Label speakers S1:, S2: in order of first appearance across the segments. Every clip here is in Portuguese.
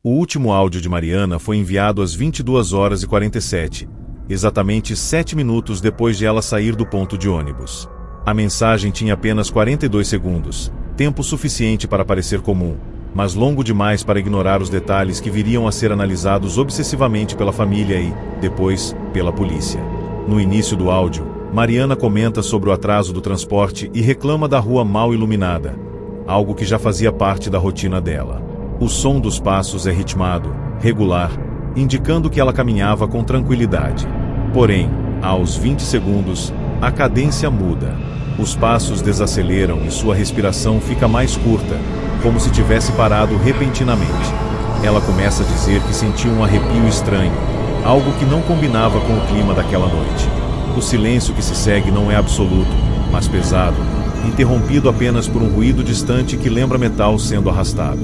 S1: O último áudio de Mariana foi enviado às 22h47, exatamente 7 minutos depois de ela sair do ponto de ônibus. A mensagem tinha apenas 42 segundos, tempo suficiente para parecer comum, mas longo demais para ignorar os detalhes que viriam a ser analisados obsessivamente pela família e, depois, pela polícia. No início do áudio, Mariana comenta sobre o atraso do transporte e reclama da rua mal iluminada, algo que já fazia parte da rotina dela. O som dos passos é ritmado, regular, indicando que ela caminhava com tranquilidade. Porém, aos 20 segundos, a cadência muda. Os passos desaceleram e sua respiração fica mais curta, como se tivesse parado repentinamente. Ela começa a dizer que sentiu um arrepio estranho, algo que não combinava com o clima daquela noite. O silêncio que se segue não é absoluto, mas pesado, interrompido apenas por um ruído distante que lembra metal sendo arrastado.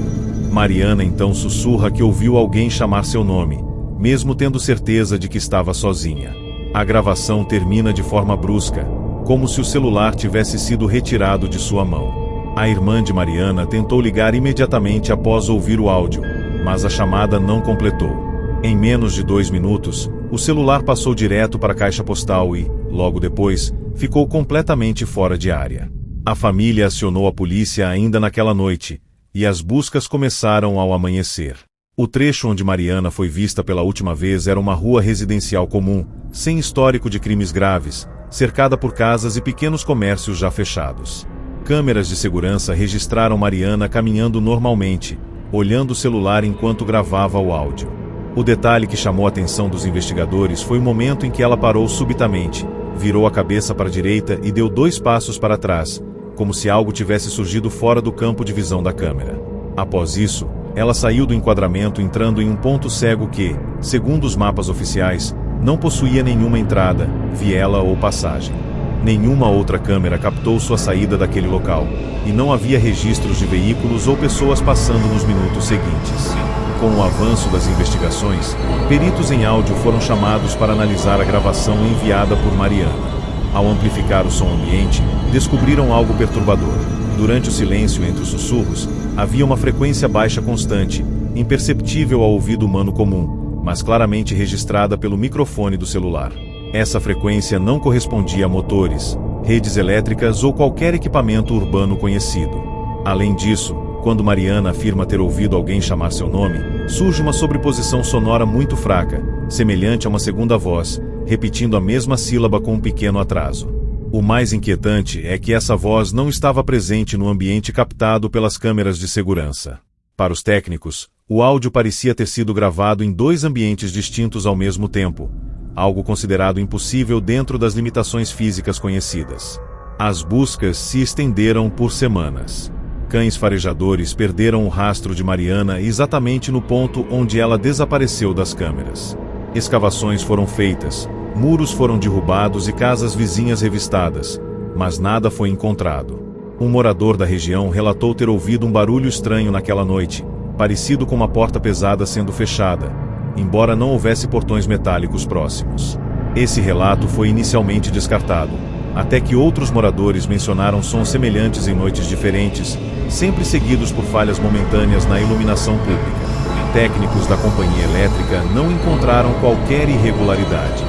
S1: Mariana então sussurra que ouviu alguém chamar seu nome, mesmo tendo certeza de que estava sozinha. A gravação termina de forma brusca, como se o celular tivesse sido retirado de sua mão. A irmã de Mariana tentou ligar imediatamente após ouvir o áudio, mas a chamada não completou. Em menos de 2 minutos, o celular passou direto para a caixa postal e, logo depois, ficou completamente fora de área. A família acionou a polícia ainda naquela noite, e as buscas começaram ao amanhecer. O trecho onde Mariana foi vista pela última vez era uma rua residencial comum, sem histórico de crimes graves, cercada por casas e pequenos comércios já fechados. Câmeras de segurança registraram Mariana caminhando normalmente, olhando o celular enquanto gravava o áudio. O detalhe que chamou a atenção dos investigadores foi o momento em que ela parou subitamente, virou a cabeça para a direita e deu 2 passos para trás, como se algo tivesse surgido fora do campo de visão da câmera. Após isso, ela saiu do enquadramento entrando em um ponto cego que, segundo os mapas oficiais, não possuía nenhuma entrada, viela ou passagem. Nenhuma outra câmera captou sua saída daquele local, e não havia registros de veículos ou pessoas passando nos minutos seguintes. Com o avanço das investigações, peritos em áudio foram chamados para analisar a gravação enviada por Mariana. Ao amplificar o som ambiente, descobriram algo perturbador. Durante o silêncio entre os sussurros, havia uma frequência baixa constante, imperceptível ao ouvido humano comum, mas claramente registrada pelo microfone do celular. Essa frequência não correspondia a motores, redes elétricas ou qualquer equipamento urbano conhecido. Além disso, quando Mariana afirma ter ouvido alguém chamar seu nome, surge uma sobreposição sonora muito fraca, semelhante a uma segunda voz, repetindo a mesma sílaba com um pequeno atraso. O mais inquietante é que essa voz não estava presente no ambiente captado pelas câmeras de segurança. Para os técnicos, o áudio parecia ter sido gravado em 2 ambientes distintos ao mesmo tempo, algo considerado impossível dentro das limitações físicas conhecidas. As buscas se estenderam por semanas. Cães farejadores perderam o rastro de Mariana exatamente no ponto onde ela desapareceu das câmeras. Escavações foram feitas, muros foram derrubados e casas vizinhas revistadas, mas nada foi encontrado. Um morador da região relatou ter ouvido um barulho estranho naquela noite, parecido com uma porta pesada sendo fechada, embora não houvesse portões metálicos próximos. Esse relato foi inicialmente descartado, até que outros moradores mencionaram sons semelhantes em noites diferentes, sempre seguidos por falhas momentâneas na iluminação pública. Técnicos da companhia elétrica não encontraram qualquer irregularidade.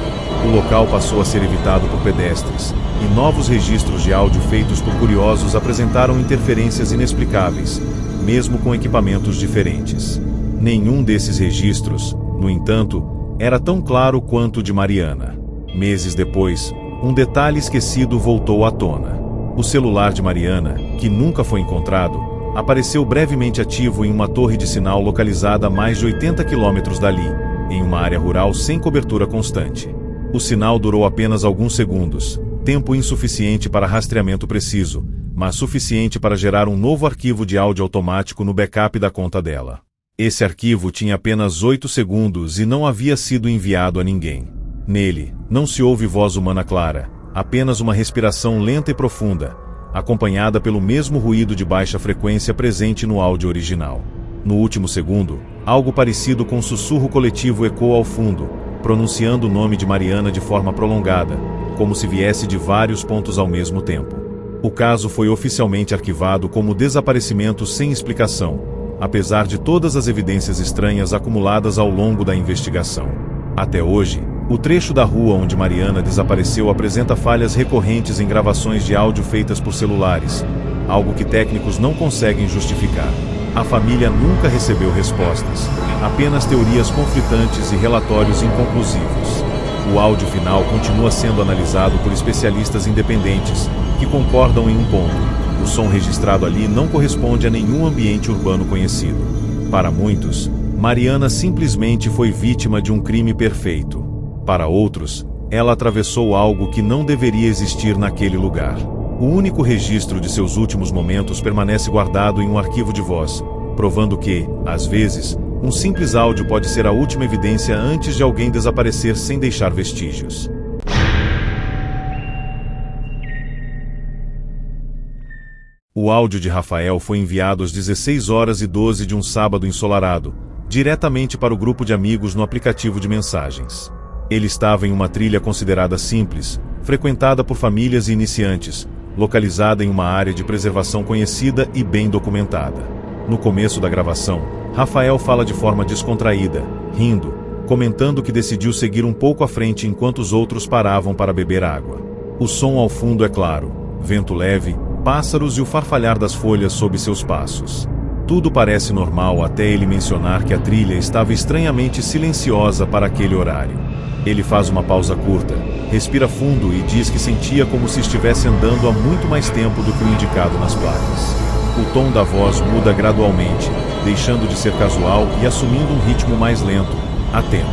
S1: O local passou a ser evitado por pedestres, e novos registros de áudio feitos por curiosos apresentaram interferências inexplicáveis, mesmo com equipamentos diferentes. Nenhum desses registros, no entanto, era tão claro quanto o de Mariana. Meses depois, um detalhe esquecido voltou à tona. O celular de Mariana, que nunca foi encontrado, apareceu brevemente ativo em uma torre de sinal localizada a mais de 80 quilômetros dali, em uma área rural sem cobertura constante. O sinal durou apenas alguns segundos, tempo insuficiente para rastreamento preciso, mas suficiente para gerar um novo arquivo de áudio automático no backup da conta dela. Esse arquivo tinha apenas 8 segundos e não havia sido enviado a ninguém. Nele, não se ouve voz humana clara, apenas uma respiração lenta e profunda, acompanhada pelo mesmo ruído de baixa frequência presente no áudio original. No último segundo, Algo parecido com um sussurro coletivo ecoou ao fundo, pronunciando o nome de Mariana de forma prolongada, como se viesse de vários pontos ao mesmo tempo. O caso foi oficialmente arquivado como desaparecimento sem explicação, apesar de todas as evidências estranhas acumuladas ao longo da investigação. Até hoje, o trecho da rua onde Mariana desapareceu apresenta falhas recorrentes em gravações de áudio feitas por celulares, algo que técnicos não conseguem justificar. A família nunca recebeu respostas, apenas teorias conflitantes e relatórios inconclusivos. O áudio final continua sendo analisado por especialistas independentes, que concordam em um ponto: o som registrado ali não corresponde a nenhum ambiente urbano conhecido. Para muitos, Mariana simplesmente foi vítima de um crime perfeito. Para outros, ela atravessou algo que não deveria existir naquele lugar. O único registro de seus últimos momentos permanece guardado em um arquivo de voz, provando que, às vezes, um simples áudio pode ser a última evidência antes de alguém desaparecer sem deixar vestígios. O áudio de Rafael foi enviado às 16h12 de um sábado ensolarado, diretamente para o grupo de amigos no aplicativo de mensagens. Ele estava em uma trilha considerada simples, frequentada por famílias e iniciantes, localizada em uma área de preservação conhecida e bem documentada. No começo da gravação, Rafael fala de forma descontraída, rindo, comentando que decidiu seguir um pouco à frente enquanto os outros paravam para beber água. O som ao fundo é claro, vento leve, pássaros e o farfalhar das folhas sob seus passos. Tudo parece normal até ele mencionar que a trilha estava estranhamente silenciosa para aquele horário. Ele faz uma pausa curta, respira fundo e diz que sentia como se estivesse andando há muito mais tempo do que o indicado nas placas. O tom da voz muda gradualmente, deixando de ser casual e assumindo um ritmo mais lento, atento.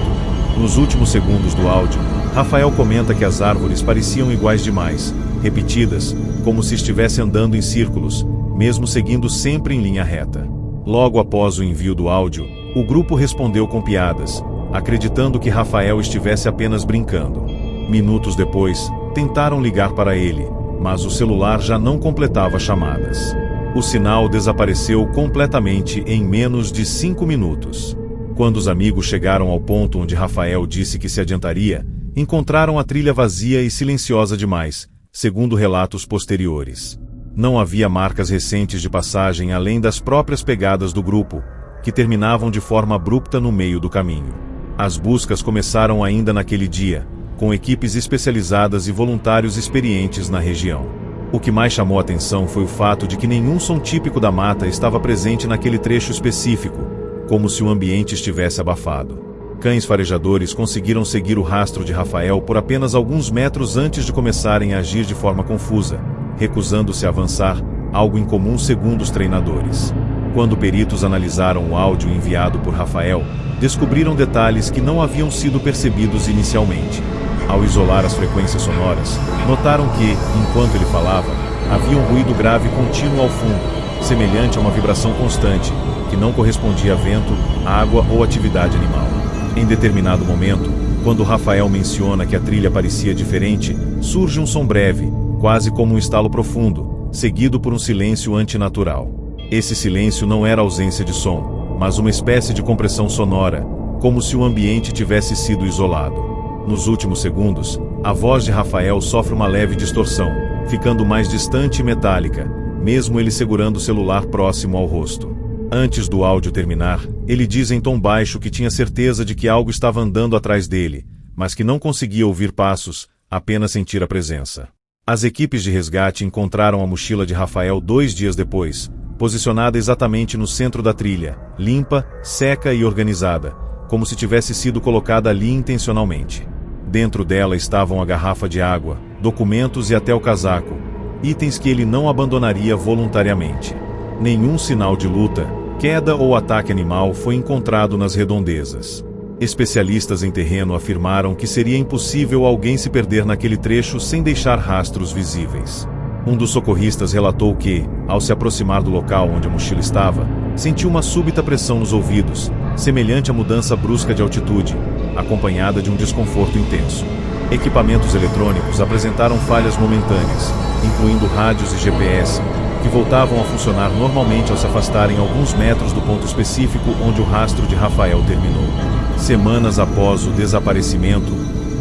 S1: Nos últimos segundos do áudio, Rafael comenta que as árvores pareciam iguais demais, repetidas, como se estivesse andando em círculos, mesmo seguindo sempre em linha reta. Logo após o envio do áudio, o grupo respondeu com piadas, acreditando que Rafael estivesse apenas brincando. Minutos depois, tentaram ligar para ele, mas o celular já não completava chamadas. O sinal desapareceu completamente em menos de 5 minutos. Quando os amigos chegaram ao ponto onde Rafael disse que se adiantaria, encontraram a trilha vazia e silenciosa demais, segundo relatos posteriores. Não havia marcas recentes de passagem além das próprias pegadas do grupo, que terminavam de forma abrupta no meio do caminho. As buscas começaram ainda naquele dia, com equipes especializadas e voluntários experientes na região. O que mais chamou a atenção foi o fato de que nenhum som típico da mata estava presente naquele trecho específico, como se o ambiente estivesse abafado. Cães farejadores conseguiram seguir o rastro de Rafael por apenas alguns metros antes de começarem a agir de forma confusa, recusando-se a avançar, algo incomum segundo os treinadores. Quando peritos analisaram o áudio enviado por Rafael, descobriram detalhes que não haviam sido percebidos inicialmente. Ao isolar as frequências sonoras, notaram que, enquanto ele falava, havia um ruído grave contínuo ao fundo, semelhante a uma vibração constante, que não correspondia a vento, água ou atividade animal. Em determinado momento, quando Rafael menciona que a trilha parecia diferente, surge um som breve, quase como um estalo profundo, seguido por um silêncio antinatural. Esse silêncio não era ausência de som, mas uma espécie de compressão sonora, como se o ambiente tivesse sido isolado. Nos últimos segundos, a voz de Rafael sofre uma leve distorção, ficando mais distante e metálica, mesmo ele segurando o celular próximo ao rosto. Antes do áudio terminar, ele diz em tom baixo que tinha certeza de que algo estava andando atrás dele, mas que não conseguia ouvir passos, apenas sentir a presença. As equipes de resgate encontraram a mochila de Rafael 2 dias depois, posicionada exatamente no centro da trilha, limpa, seca e organizada, como se tivesse sido colocada ali intencionalmente. Dentro dela estavam a garrafa de água, documentos e até o casaco, itens que ele não abandonaria voluntariamente. Nenhum sinal de luta, queda ou ataque animal foi encontrado nas redondezas. Especialistas em terreno afirmaram que seria impossível alguém se perder naquele trecho sem deixar rastros visíveis. Um dos socorristas relatou que, ao se aproximar do local onde a mochila estava, sentiu uma súbita pressão nos ouvidos, semelhante à mudança brusca de altitude, acompanhada de um desconforto intenso. Equipamentos eletrônicos apresentaram falhas momentâneas, incluindo rádios e GPS, que voltavam a funcionar normalmente ao se afastarem alguns metros do ponto específico onde o rastro de Rafael terminou. Semanas após o desaparecimento,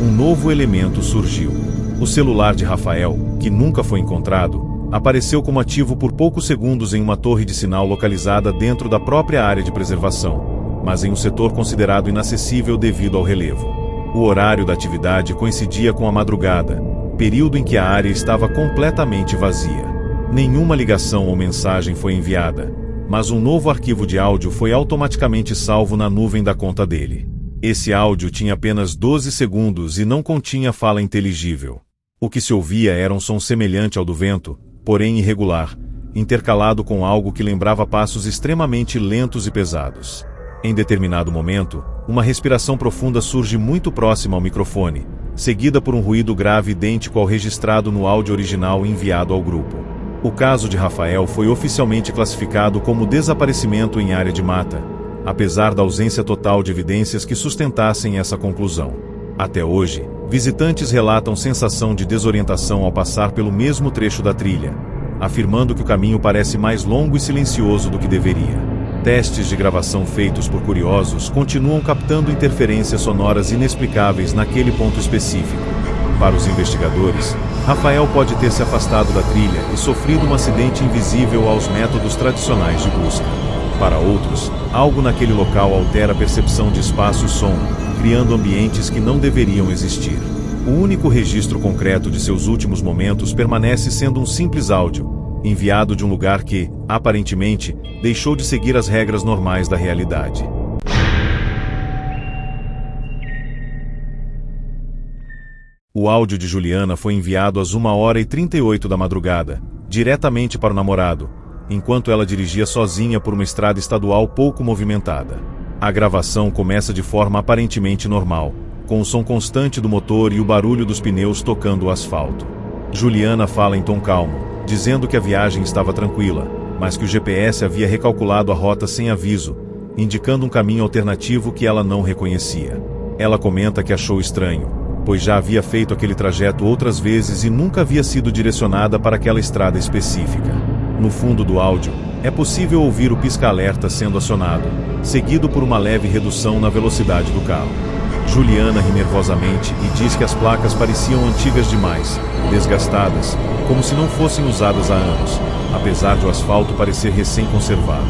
S1: um novo elemento surgiu. O celular de Rafael, que nunca foi encontrado, apareceu como ativo por poucos segundos em uma torre de sinal localizada dentro da própria área de preservação, mas em um setor considerado inacessível devido ao relevo. O horário da atividade coincidia com a madrugada, período em que a área estava completamente vazia. Nenhuma ligação ou mensagem foi enviada, mas um novo arquivo de áudio foi automaticamente salvo na nuvem da conta dele. Esse áudio tinha apenas 12 segundos e não continha fala inteligível. O que se ouvia era um som semelhante ao do vento, porém irregular, intercalado com algo que lembrava passos extremamente lentos e pesados. Em determinado momento, uma respiração profunda surge muito próxima ao microfone, seguida por um ruído grave idêntico ao registrado no áudio original enviado ao grupo. O caso de Rafael foi oficialmente classificado como desaparecimento em área de mata, apesar da ausência total de evidências que sustentassem essa conclusão. Até hoje, visitantes relatam sensação de desorientação ao passar pelo mesmo trecho da trilha, afirmando que o caminho parece mais longo e silencioso do que deveria. Testes de gravação feitos por curiosos continuam captando interferências sonoras inexplicáveis naquele ponto específico. Para os investigadores, Rafael pode ter se afastado da trilha e sofrido um acidente invisível aos métodos tradicionais de busca. Para outros, algo naquele local altera a percepção de espaço e som, criando ambientes que não deveriam existir. O único registro concreto de seus últimos momentos permanece sendo um simples áudio, enviado de um lugar que, aparentemente, deixou de seguir as regras normais da realidade. O áudio de Juliana foi enviado às 1h38 da madrugada, diretamente para o namorado, enquanto ela dirigia sozinha por uma estrada estadual pouco movimentada. A gravação começa de forma aparentemente normal, com o som constante do motor e o barulho dos pneus tocando o asfalto. Juliana fala em tom calmo, dizendo que a viagem estava tranquila, mas que o GPS havia recalculado a rota sem aviso, indicando um caminho alternativo que ela não reconhecia. Ela comenta que achou estranho, pois já havia feito aquele trajeto outras vezes e nunca havia sido direcionada para aquela estrada específica. No fundo do áudio, é possível ouvir o pisca-alerta sendo acionado, seguido por uma leve redução na velocidade do carro. Juliana ri nervosamente e diz que as placas pareciam antigas demais, desgastadas, como se não fossem usadas há anos, apesar de o asfalto parecer recém-conservado.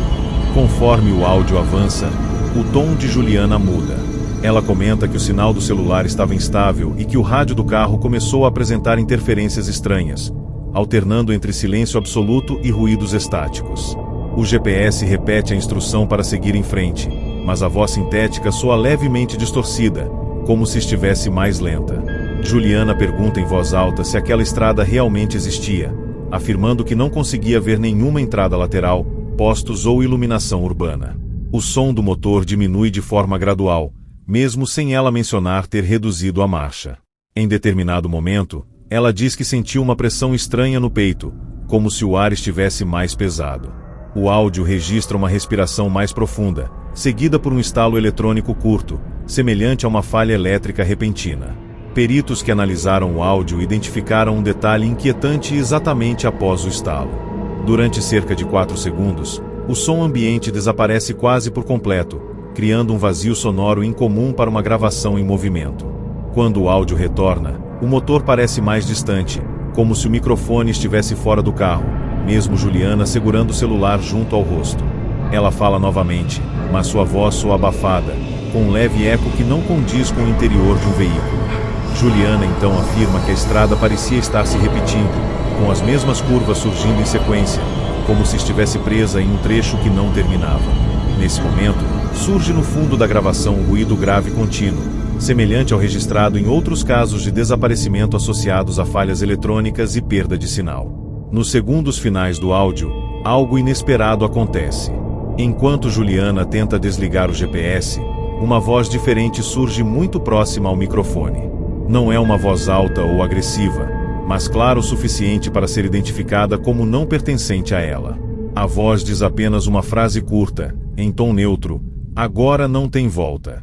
S1: Conforme o áudio avança, o tom de Juliana muda. Ela comenta que o sinal do celular estava instável e que o rádio do carro começou a apresentar interferências estranhas, alternando entre silêncio absoluto e ruídos estáticos. O GPS repete a instrução para seguir em frente, mas a voz sintética soa levemente distorcida, como se estivesse mais lenta. Juliana pergunta em voz alta se aquela estrada realmente existia, afirmando que não conseguia ver nenhuma entrada lateral, postos ou iluminação urbana. O som do motor diminui de forma gradual, mesmo sem ela mencionar ter reduzido a marcha. Em determinado momento, ela diz que sentiu uma pressão estranha no peito, como se o ar estivesse mais pesado. O áudio registra uma respiração mais profunda, seguida por um estalo eletrônico curto, semelhante a uma falha elétrica repentina. Peritos que analisaram o áudio identificaram um detalhe inquietante exatamente após o estalo. Durante cerca de 4 segundos, o som ambiente desaparece quase por completo, criando um vazio sonoro incomum para uma gravação em movimento. Quando o áudio retorna, o motor parece mais distante, como se o microfone estivesse fora do carro, mesmo Juliana segurando o celular junto ao rosto. Ela fala novamente, mas sua voz soa abafada, com um leve eco que não condiz com o interior de um veículo. Juliana então afirma que a estrada parecia estar se repetindo, com as mesmas curvas surgindo em sequência, como se estivesse presa em um trecho que não terminava. Nesse momento, surge no fundo da gravação um ruído grave contínuo, semelhante ao registrado em outros casos de desaparecimento associados a falhas eletrônicas e perda de sinal. Nos segundos finais do áudio, algo inesperado acontece. Enquanto Juliana tenta desligar o GPS, uma voz diferente surge muito próxima ao microfone. Não é uma voz alta ou agressiva, mas clara o suficiente para ser identificada como não pertencente a ela. A voz diz apenas uma frase curta, em tom neutro: "Agora não tem volta."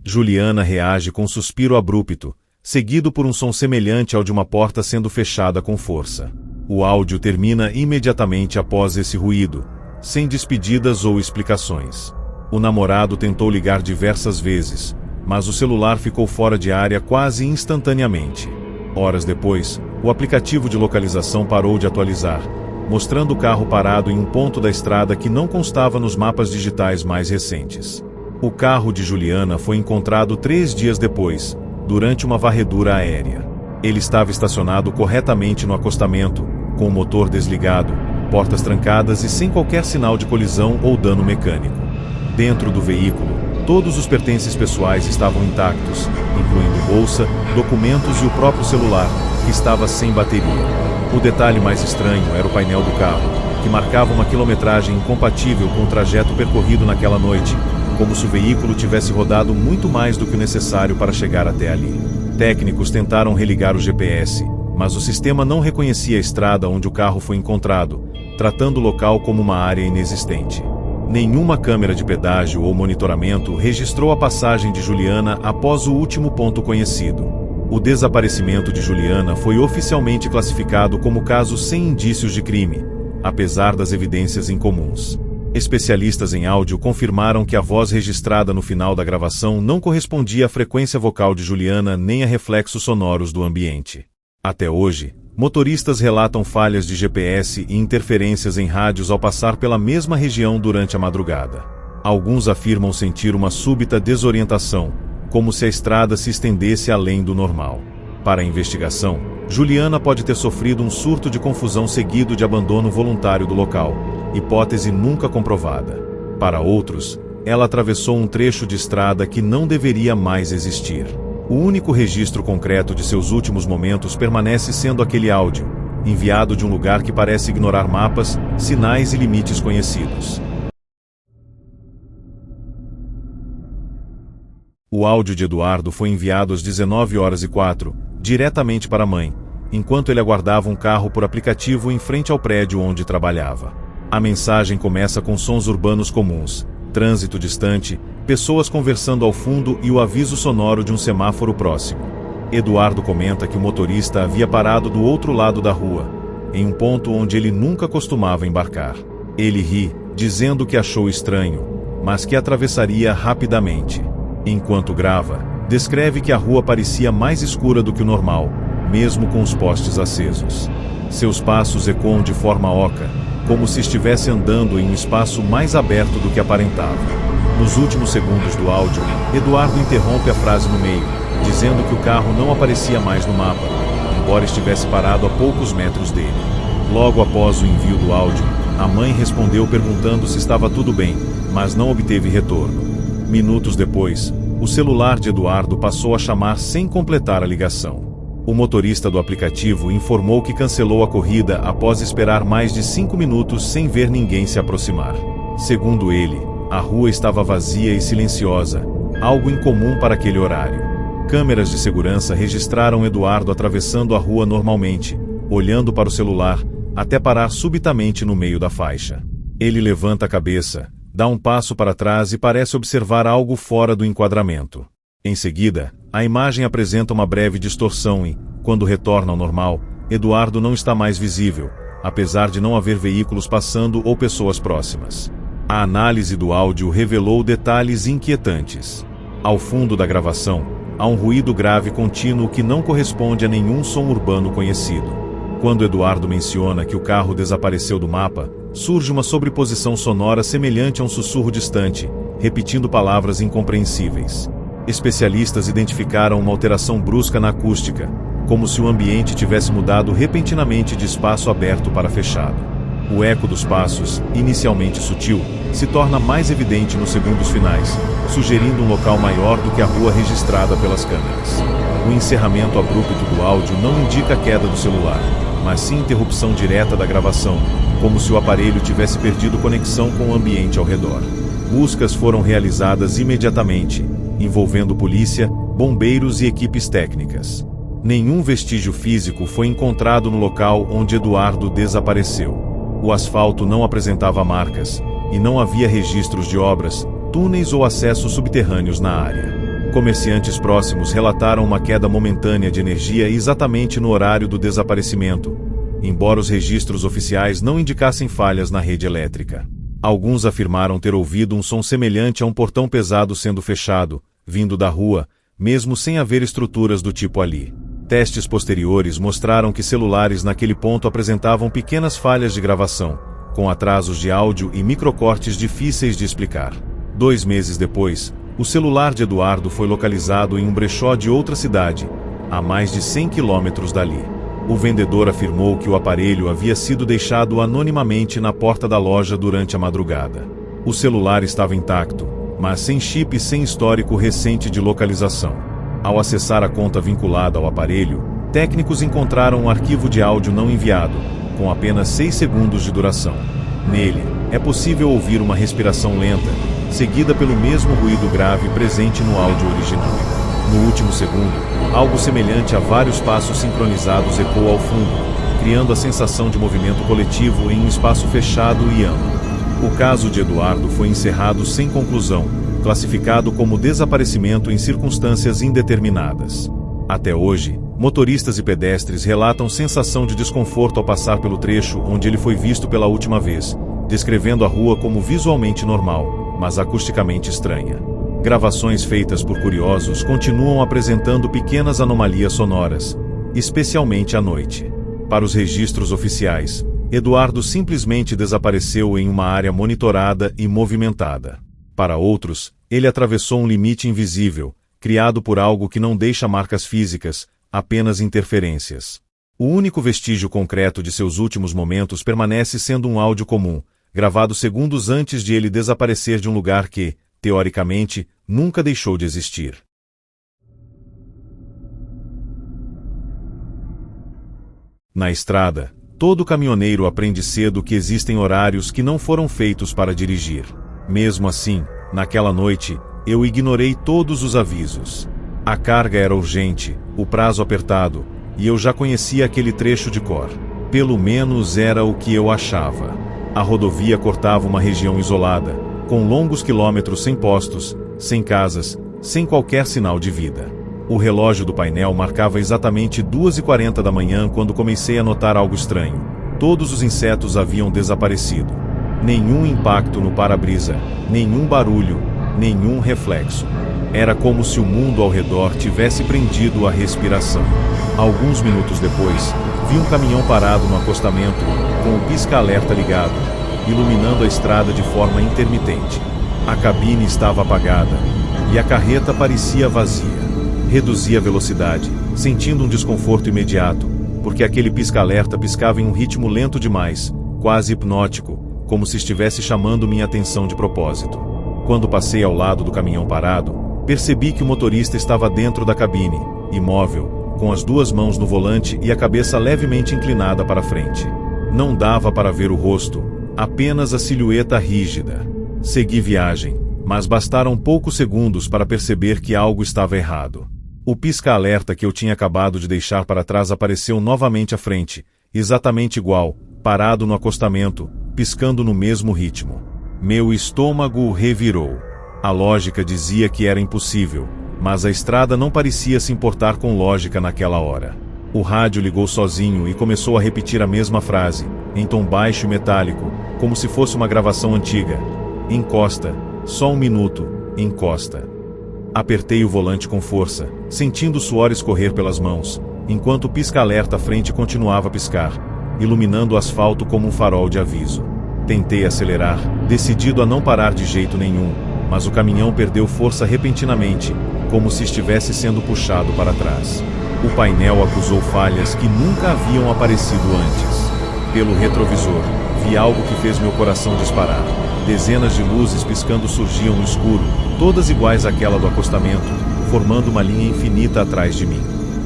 S1: Juliana reage com um suspiro abrupto, seguido por um som semelhante ao de uma porta sendo fechada com força. O áudio termina imediatamente após esse ruído, sem despedidas ou explicações. O namorado tentou ligar diversas vezes, mas o celular ficou fora de área quase instantaneamente. Horas depois, o aplicativo de localização parou de atualizar, mostrando o carro parado em um ponto da estrada que não constava nos mapas digitais mais recentes. O carro de Juliana foi encontrado 3 dias depois, durante uma varredura aérea. Ele estava estacionado corretamente no acostamento, com o motor desligado, portas trancadas e sem qualquer sinal de colisão ou dano mecânico. Dentro do veículo, todos os pertences pessoais estavam intactos, incluindo bolsa, documentos e o próprio celular, que estava sem bateria. O detalhe mais estranho era o painel do carro, que marcava uma quilometragem incompatível com o trajeto percorrido naquela noite, como se o veículo tivesse rodado muito mais do que o necessário para chegar até ali. Técnicos tentaram religar o GPS, mas o sistema não reconhecia a estrada onde o carro foi encontrado, tratando o local como uma área inexistente. Nenhuma câmera de pedágio ou monitoramento registrou a passagem de Juliana após o último ponto conhecido. O desaparecimento de Juliana foi oficialmente classificado como caso sem indícios de crime, apesar das evidências incomuns. Especialistas em áudio confirmaram que a voz registrada no final da gravação não correspondia à frequência vocal de Juliana nem a reflexos sonoros do ambiente. Até hoje, motoristas relatam falhas de GPS e interferências em rádios ao passar pela mesma região durante a madrugada. Alguns afirmam sentir uma súbita desorientação, como se a estrada se estendesse além do normal. Para a investigação, Juliana pode ter sofrido um surto de confusão seguido de abandono voluntário do local, hipótese nunca comprovada. Para outros, ela atravessou um trecho de estrada que não deveria mais existir. O único registro concreto de seus últimos momentos permanece sendo aquele áudio, enviado de um lugar que parece ignorar mapas, sinais e limites conhecidos. O áudio de Eduardo foi enviado às 19h04, diretamente para a mãe, enquanto ele aguardava um carro por aplicativo em frente ao prédio onde trabalhava. A mensagem começa com sons urbanos comuns, trânsito distante, pessoas conversando ao fundo e o aviso sonoro de um semáforo próximo. Eduardo comenta que o motorista havia parado do outro lado da rua, em um ponto onde ele nunca costumava embarcar. Ele ri, dizendo que achou estranho, mas que atravessaria rapidamente. Enquanto grava, descreve que a rua parecia mais escura do que o normal, mesmo com os postes acesos. Seus passos ecoam de forma oca, como se estivesse andando em um espaço mais aberto do que aparentava. Nos últimos segundos do áudio, Eduardo interrompe a frase no meio, dizendo que o carro não aparecia mais no mapa, embora estivesse parado a poucos metros dele. Logo após o envio do áudio, a mãe respondeu perguntando se estava tudo bem, mas não obteve retorno. Minutos depois, o celular de Eduardo passou a chamar sem completar a ligação. O motorista do aplicativo informou que cancelou a corrida após esperar mais de 5 minutos sem ver ninguém se aproximar. Segundo ele, a rua estava vazia e silenciosa, algo incomum para aquele horário. Câmeras de segurança registraram Eduardo atravessando a rua normalmente, olhando para o celular, até parar subitamente no meio da faixa. Ele levanta a cabeça, dá um passo para trás e parece observar algo fora do enquadramento. Em seguida, a imagem apresenta uma breve distorção e, quando retorna ao normal, Eduardo não está mais visível, apesar de não haver veículos passando ou pessoas próximas. A análise do áudio revelou detalhes inquietantes. Ao fundo da gravação, há um ruído grave contínuo que não corresponde a nenhum som urbano conhecido. Quando Eduardo menciona que o carro desapareceu do mapa, surge uma sobreposição sonora semelhante a um sussurro distante, repetindo palavras incompreensíveis. Especialistas identificaram uma alteração brusca na acústica, como se o ambiente tivesse mudado repentinamente de espaço aberto para fechado. O eco dos passos, inicialmente sutil, se torna mais evidente nos segundos finais, sugerindo um local maior do que a rua registrada pelas câmeras. O encerramento abrupto do áudio não indica a queda do celular, mas sim interrupção direta da gravação, como se o aparelho tivesse perdido conexão com o ambiente ao redor. Buscas foram realizadas imediatamente, envolvendo polícia, bombeiros e equipes técnicas. Nenhum vestígio físico foi encontrado no local onde Eduardo desapareceu. O asfalto não apresentava marcas, e não havia registros de obras, túneis ou acessos subterrâneos na área. Comerciantes próximos relataram uma queda momentânea de energia exatamente no horário do desaparecimento, embora os registros oficiais não indicassem falhas na rede elétrica. Alguns afirmaram ter ouvido um som semelhante a um portão pesado sendo fechado, vindo da rua, mesmo sem haver estruturas do tipo ali. Testes posteriores mostraram que celulares naquele ponto apresentavam pequenas falhas de gravação, com atrasos de áudio e microcortes difíceis de explicar. 2 meses depois, o celular de Eduardo foi localizado em um brechó de outra cidade, a mais de 100 quilômetros dali. O vendedor afirmou que o aparelho havia sido deixado anonimamente na porta da loja durante a madrugada. O celular estava intacto, mas sem chip e sem histórico recente de localização. Ao acessar a conta vinculada ao aparelho, técnicos encontraram um arquivo de áudio não enviado, com apenas 6 segundos de duração. Nele, é possível ouvir uma respiração lenta, seguida pelo mesmo ruído grave presente no áudio original. No último segundo, algo semelhante a vários passos sincronizados ecoa ao fundo, criando a sensação de movimento coletivo em um espaço fechado e amplo. O caso de Eduardo foi encerrado sem conclusão, classificado como desaparecimento em circunstâncias indeterminadas. Até hoje, motoristas e pedestres relatam sensação de desconforto ao passar pelo trecho onde ele foi visto pela última vez, descrevendo a rua como visualmente normal, mas acusticamente estranha. Gravações feitas por curiosos continuam apresentando pequenas anomalias sonoras, especialmente à noite. Para os registros oficiais, Eduardo simplesmente desapareceu em uma área monitorada e movimentada. Para outros, ele atravessou um limite invisível, criado por algo que não deixa marcas físicas, apenas interferências. O único vestígio concreto de seus últimos momentos permanece sendo um áudio comum, gravado segundos antes de ele desaparecer de um lugar que, teoricamente, nunca deixou de existir. Na estrada, todo caminhoneiro aprende cedo que existem horários que não foram feitos para dirigir. Mesmo assim, naquela noite, eu ignorei todos os avisos. A carga era urgente, o prazo apertado, e eu já conhecia aquele trecho de cor. Pelo menos era o que eu achava. A rodovia cortava uma região isolada, com longos quilômetros sem postos, sem casas, sem qualquer sinal de vida. O relógio do painel marcava exatamente 2h40 da manhã quando comecei a notar algo estranho. Todos os insetos haviam desaparecido. Nenhum impacto no para-brisa, nenhum barulho, nenhum reflexo. Era como se o mundo ao redor tivesse prendido a respiração. Alguns minutos depois, vi um caminhão parado no acostamento, com o pisca-alerta ligado, iluminando a estrada de forma intermitente. A cabine estava apagada, e a carreta parecia vazia. Reduzi a velocidade, sentindo um desconforto imediato, porque aquele pisca-alerta piscava em um ritmo lento demais, quase hipnótico, como se estivesse chamando minha atenção de propósito. Quando passei ao lado do caminhão parado, percebi que o motorista estava dentro da cabine, imóvel, com as 2 mãos no volante e a cabeça levemente inclinada para frente. Não dava para ver o rosto, apenas a silhueta rígida. Segui viagem, mas bastaram poucos segundos para perceber que algo estava errado. O pisca-alerta que eu tinha acabado de deixar para trás apareceu novamente à frente, exatamente igual, parado no acostamento, piscando no mesmo ritmo. Meu estômago revirou. A lógica dizia que era impossível, mas a estrada não parecia se importar com lógica naquela hora. O rádio ligou sozinho e começou a repetir a mesma frase, em tom baixo e metálico, como se fosse uma gravação antiga. Encosta, só 1 minuto, encosta. Apertei o volante com força, sentindo o suor escorrer pelas mãos, enquanto o pisca-alerta à frente continuava a piscar, iluminando o asfalto como um farol de aviso. Tentei acelerar, decidido a não parar de jeito nenhum, mas o caminhão perdeu força repentinamente, como se estivesse sendo puxado para trás. O painel acusou falhas que nunca haviam aparecido antes. Pelo retrovisor, vi algo que fez meu coração disparar. Dezenas de luzes piscando surgiam no escuro, todas iguais àquela do acostamento, formando uma linha infinita atrás de mim.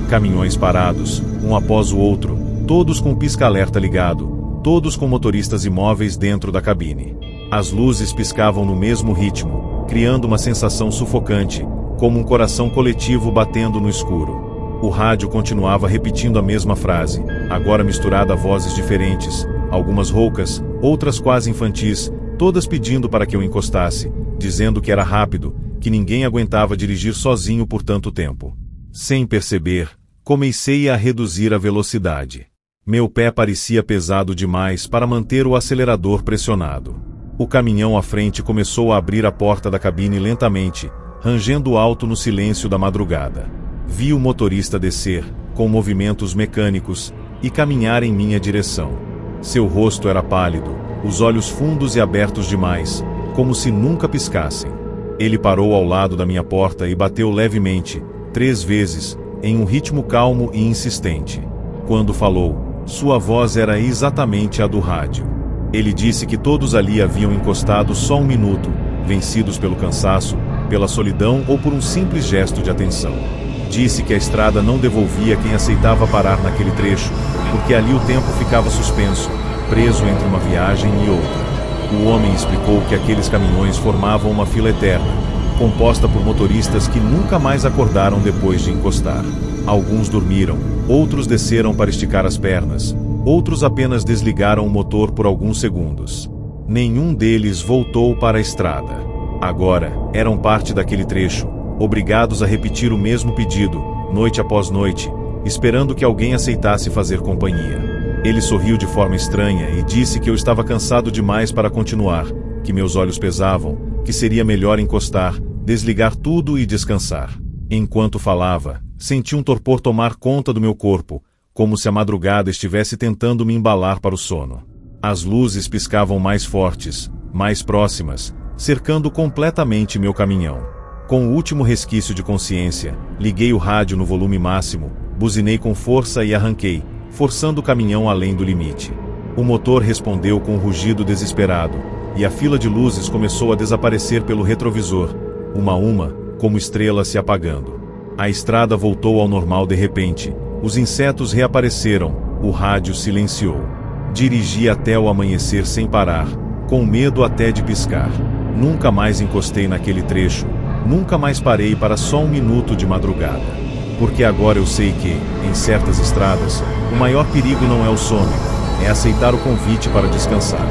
S1: Caminhões parados, um após o outro, todos com o pisca-alerta ligado, todos com motoristas imóveis dentro da cabine. As luzes piscavam no mesmo ritmo, criando uma sensação sufocante, como um coração coletivo batendo no escuro. O rádio continuava repetindo a mesma frase, agora misturada a vozes diferentes, algumas roucas, outras quase infantis, todas pedindo para que eu encostasse, dizendo que era rápido, que ninguém aguentava dirigir sozinho por tanto tempo. Sem perceber, comecei a reduzir a velocidade. Meu pé parecia pesado demais para manter o acelerador pressionado. O caminhão à frente começou a abrir a porta da cabine lentamente, rangendo alto no silêncio da madrugada. Vi o motorista descer, com movimentos mecânicos, e caminhar em minha direção. Seu rosto era pálido, os olhos fundos e abertos demais, como se nunca piscassem. Ele parou ao lado da minha porta e bateu levemente, 3 vezes, em um ritmo calmo e insistente. Quando falou, sua voz era exatamente a do rádio. Ele disse que todos ali haviam encostado só 1 minuto, vencidos pelo cansaço, pela solidão ou por um simples gesto de atenção. Disse que a estrada não devolvia quem aceitava parar naquele trecho, porque ali o tempo ficava suspenso, preso entre uma viagem e outra. O homem explicou que aqueles caminhões formavam uma fila eterna, composta por motoristas que nunca mais acordaram depois de encostar. Alguns dormiram, outros desceram para esticar as pernas, outros apenas desligaram o motor por alguns segundos. Nenhum deles voltou para a estrada. Agora, eram parte daquele trecho, obrigados a repetir o mesmo pedido, noite após noite, esperando que alguém aceitasse fazer companhia. Ele sorriu de forma estranha e disse que eu estava cansado demais para continuar, que meus olhos pesavam, que seria melhor encostar, desligar tudo e descansar. Enquanto falava, senti um torpor tomar conta do meu corpo, como se a madrugada estivesse tentando me embalar para o sono. As luzes piscavam mais fortes, mais próximas, cercando completamente meu caminhão. Com o último resquício de consciência, liguei o rádio no volume máximo, buzinei com força e arranquei, forçando o caminhão além do limite. O motor respondeu com um rugido desesperado, e a fila de luzes começou a desaparecer pelo retrovisor, uma a uma, como estrelas se apagando. A estrada voltou ao normal de repente, os insetos reapareceram, o rádio silenciou. Dirigi até o amanhecer sem parar, com medo até de piscar. Nunca mais encostei naquele trecho, nunca mais parei para só 1 minuto de madrugada. Porque agora eu sei que, em certas estradas, o maior perigo não é o sono, é aceitar o convite para descansar.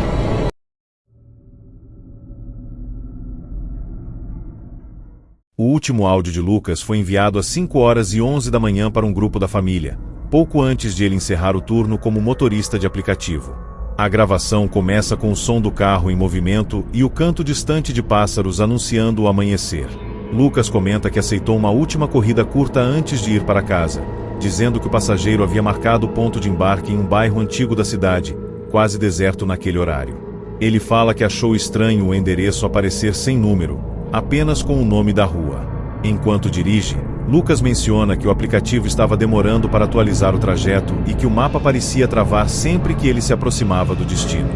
S1: O último áudio de Lucas foi enviado às 5h11 da manhã para um grupo da família, pouco antes de ele encerrar o turno como motorista de aplicativo. A gravação começa com o som do carro em movimento e o canto distante de pássaros anunciando o amanhecer. Lucas comenta que aceitou uma última corrida curta antes de ir para casa, dizendo que o passageiro havia marcado o ponto de embarque em um bairro antigo da cidade, quase deserto naquele horário. Ele fala que achou estranho o endereço aparecer sem número, apenas com o nome da rua. Enquanto dirige, Lucas menciona que o aplicativo estava demorando para atualizar o trajeto e que o mapa parecia travar sempre que ele se aproximava do destino.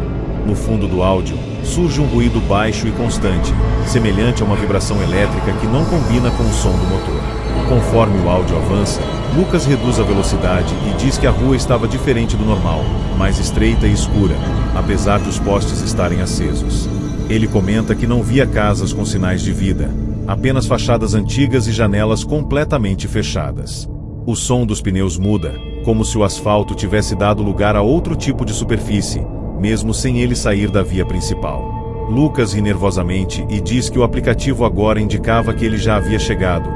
S1: No fundo do áudio, surge um ruído baixo e constante, semelhante a uma vibração elétrica que não combina com o som do motor. Conforme o áudio avança, Lucas reduz a velocidade e diz que a rua estava diferente do normal, mais estreita e escura, apesar de os postes estarem acesos. Ele comenta que não via casas com sinais de vida, apenas fachadas antigas e janelas completamente fechadas. O som dos pneus muda, como se o asfalto tivesse dado lugar a outro tipo de superfície, mesmo sem ele sair da via principal. Lucas ri nervosamente e diz que o aplicativo agora indicava que ele já havia chegado,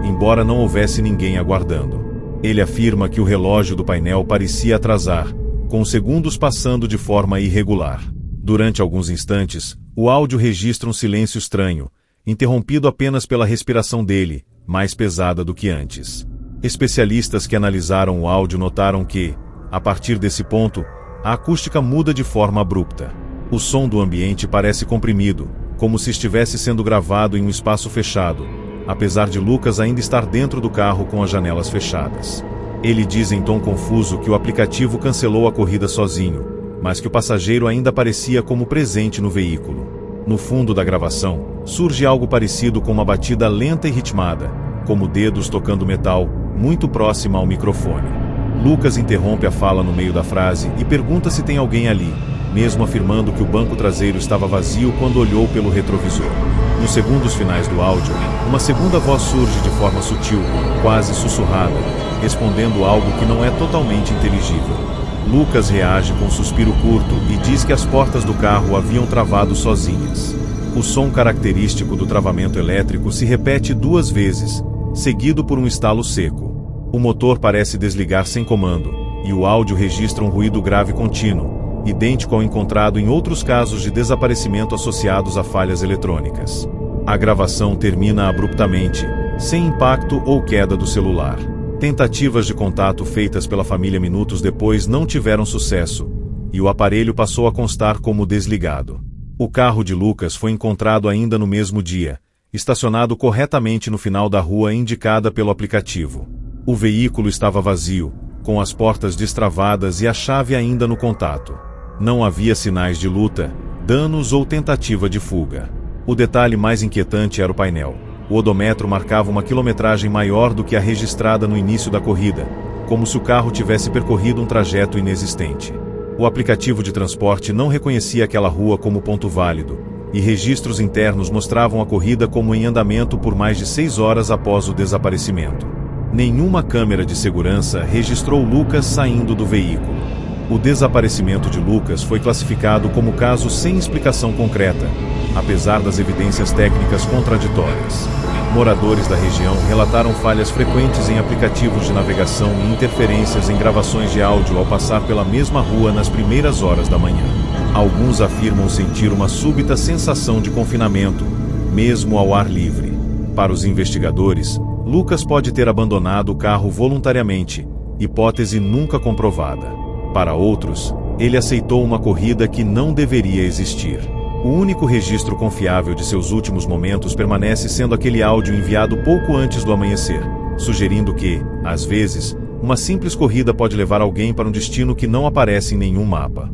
S1: embora não houvesse ninguém aguardando. Ele afirma que o relógio do painel parecia atrasar, com os segundos passando de forma irregular. Durante alguns instantes, o áudio registra um silêncio estranho, interrompido apenas pela respiração dele, mais pesada do que antes. Especialistas que analisaram o áudio notaram que, a partir desse ponto, a acústica muda de forma abrupta. O som do ambiente parece comprimido, como se estivesse sendo gravado em um espaço fechado, apesar de Lucas ainda estar dentro do carro com as janelas fechadas. Ele diz em tom confuso que o aplicativo cancelou a corrida sozinho, mas que o passageiro ainda aparecia como presente no veículo. No fundo da gravação, surge algo parecido com uma batida lenta e ritmada, como dedos tocando metal, muito próxima ao microfone. Lucas interrompe a fala no meio da frase e pergunta se tem alguém ali, mesmo afirmando que o banco traseiro estava vazio quando olhou pelo retrovisor. Nos segundos finais do áudio, uma segunda voz surge de forma sutil, quase sussurrada, respondendo algo que não é totalmente inteligível. Lucas reage com um suspiro curto e diz que as portas do carro haviam travado sozinhas. O som característico do travamento elétrico se repete 2 vezes, seguido por um estalo seco. O motor parece desligar sem comando, e o áudio registra um ruído grave contínuo, idêntico ao encontrado em outros casos de desaparecimento associados a falhas eletrônicas. A gravação termina abruptamente, sem impacto ou queda do celular. Tentativas de contato feitas pela família minutos depois não tiveram sucesso, e o aparelho passou a constar como desligado. O carro de Lucas foi encontrado ainda no mesmo dia, estacionado corretamente no final da rua indicada pelo aplicativo. O veículo estava vazio, com as portas destravadas e a chave ainda no contato. Não havia sinais de luta, danos ou tentativa de fuga. O detalhe mais inquietante era o painel. O odômetro marcava uma quilometragem maior do que a registrada no início da corrida, como se o carro tivesse percorrido um trajeto inexistente. O aplicativo de transporte não reconhecia aquela rua como ponto válido, e registros internos mostravam a corrida como em andamento por mais de 6 horas após o desaparecimento. Nenhuma câmera de segurança registrou Lucas saindo do veículo. O desaparecimento de Lucas foi classificado como caso sem explicação concreta, apesar das evidências técnicas contraditórias. Moradores da região relataram falhas frequentes em aplicativos de navegação e interferências em gravações de áudio ao passar pela mesma rua nas primeiras horas da manhã. Alguns afirmam sentir uma súbita sensação de confinamento, mesmo ao ar livre. Para os investigadores, Lucas pode ter abandonado o carro voluntariamente, hipótese nunca comprovada. Para outros, ele aceitou uma corrida que não deveria existir. O único registro confiável de seus últimos momentos permanece sendo aquele áudio enviado pouco antes do amanhecer, sugerindo que, às vezes, uma simples corrida pode levar alguém para um destino que não aparece em nenhum mapa.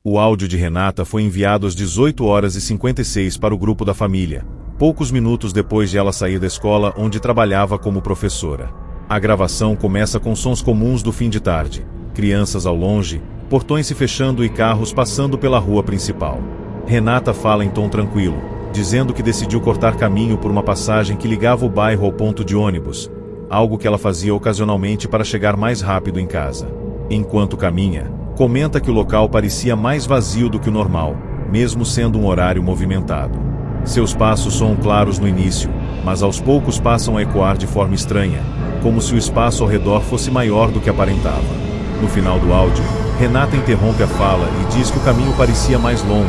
S1: O áudio de Renata foi enviado às 18h56 para o grupo da família, poucos minutos depois de ela sair da escola onde trabalhava como professora. A gravação começa com sons comuns do fim de tarde, crianças ao longe, portões se fechando e carros passando pela rua principal. Renata fala em tom tranquilo, dizendo que decidiu cortar caminho por uma passagem que ligava o bairro ao ponto de ônibus, algo que ela fazia ocasionalmente para chegar mais rápido em casa. Enquanto caminha, comenta que o local parecia mais vazio do que o normal, mesmo sendo um horário movimentado. Seus passos soam claros no início, mas aos poucos passam a ecoar de forma estranha, como se o espaço ao redor fosse maior do que aparentava. No final do áudio, Renata interrompe a fala e diz que o caminho parecia mais longo,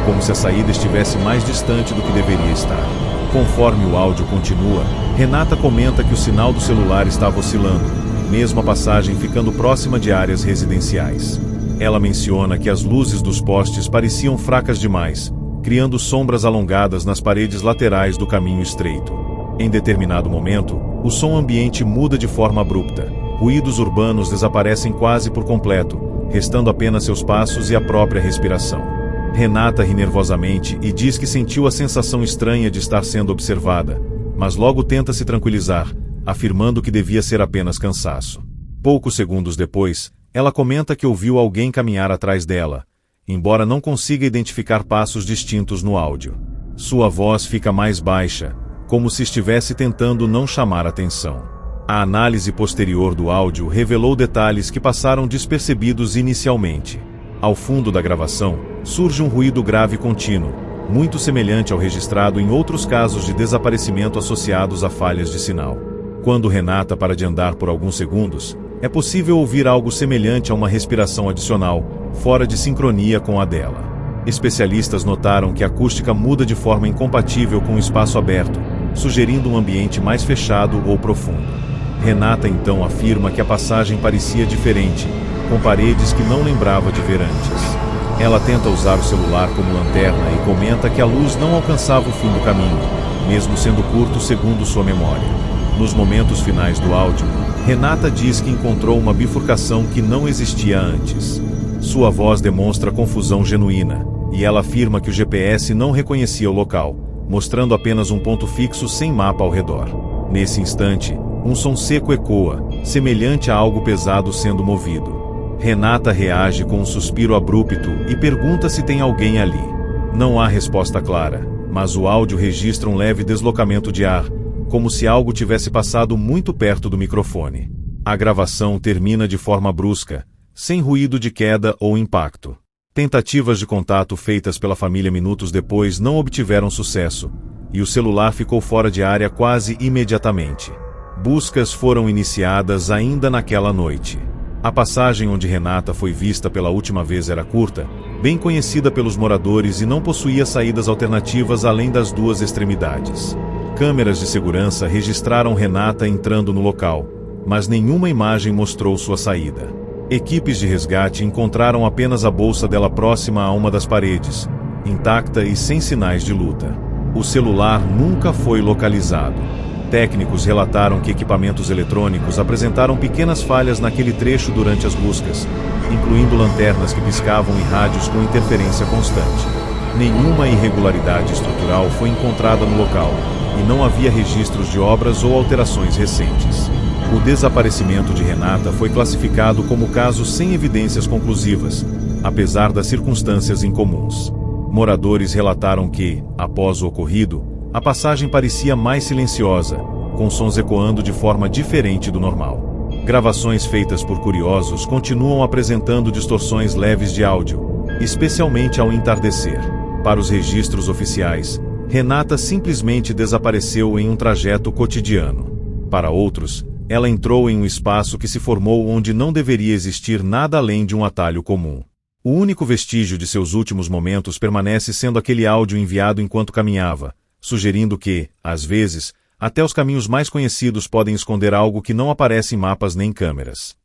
S1: como se a saída estivesse mais distante do que deveria estar. Conforme o áudio continua, Renata comenta que o sinal do celular estava oscilando, mesmo a passagem ficando próxima de áreas residenciais. Ela menciona que as luzes dos postes pareciam fracas demais, criando sombras alongadas nas paredes laterais do caminho estreito. Em determinado momento, o som ambiente muda de forma abrupta. Ruídos urbanos desaparecem quase por completo, restando apenas seus passos e a própria respiração. Renata ri nervosamente e diz que sentiu a sensação estranha de estar sendo observada, mas logo tenta se tranquilizar, afirmando que devia ser apenas cansaço. Poucos segundos depois, ela comenta que ouviu alguém caminhar atrás dela, embora não consiga identificar passos distintos no áudio. Sua voz fica mais baixa, como se estivesse tentando não chamar atenção. A análise posterior do áudio revelou detalhes que passaram despercebidos inicialmente. Ao fundo da gravação, surge um ruído grave contínuo, muito semelhante ao registrado em outros casos de desaparecimento associados a falhas de sinal. Quando Renata para de andar por alguns segundos, é possível ouvir algo semelhante a uma respiração adicional, fora de sincronia com a dela. Especialistas notaram que a acústica muda de forma incompatível com o espaço aberto, sugerindo um ambiente mais fechado ou profundo. Renata então afirma que a passagem parecia diferente, com paredes que não lembrava de ver antes. Ela tenta usar o celular como lanterna e comenta que a luz não alcançava o fim do caminho, mesmo sendo curto segundo sua memória. Nos momentos finais do áudio, Renata diz que encontrou uma bifurcação que não existia antes. Sua voz demonstra confusão genuína, e ela afirma que o GPS não reconhecia o local, mostrando apenas um ponto fixo sem mapa ao redor. Nesse instante, um som seco ecoa, semelhante a algo pesado sendo movido. Renata reage com um suspiro abrupto e pergunta se tem alguém ali. Não há resposta clara, mas o áudio registra um leve deslocamento de ar, como se algo tivesse passado muito perto do microfone. A gravação termina de forma brusca, sem ruído de queda ou impacto. Tentativas de contato feitas pela família minutos depois não obtiveram sucesso, e o celular ficou fora de área quase imediatamente. Buscas foram iniciadas ainda naquela noite. A passagem onde Renata foi vista pela última vez era curta, bem conhecida pelos moradores e não possuía saídas alternativas além das duas extremidades. Câmeras de segurança registraram Renata entrando no local, mas nenhuma imagem mostrou sua saída. Equipes de resgate encontraram apenas a bolsa dela próxima a uma das paredes, intacta e sem sinais de luta. O celular nunca foi localizado. Técnicos relataram que equipamentos eletrônicos apresentaram pequenas falhas naquele trecho durante as buscas, incluindo lanternas que piscavam e rádios com interferência constante. Nenhuma irregularidade estrutural foi encontrada no local, e não havia registros de obras ou alterações recentes. O desaparecimento de Renata foi classificado como caso sem evidências conclusivas, apesar das circunstâncias incomuns. Moradores relataram que, após o ocorrido, a passagem parecia mais silenciosa, com sons ecoando de forma diferente do normal. Gravações feitas por curiosos continuam apresentando distorções leves de áudio, especialmente ao entardecer. Para os registros oficiais, Renata simplesmente desapareceu em um trajeto cotidiano. Para outros, ela entrou em um espaço que se formou onde não deveria existir nada além de um atalho comum. O único vestígio de seus últimos momentos permanece sendo aquele áudio enviado enquanto caminhava, sugerindo que, às vezes, até os caminhos mais conhecidos podem esconder algo que não aparece em mapas nem câmeras.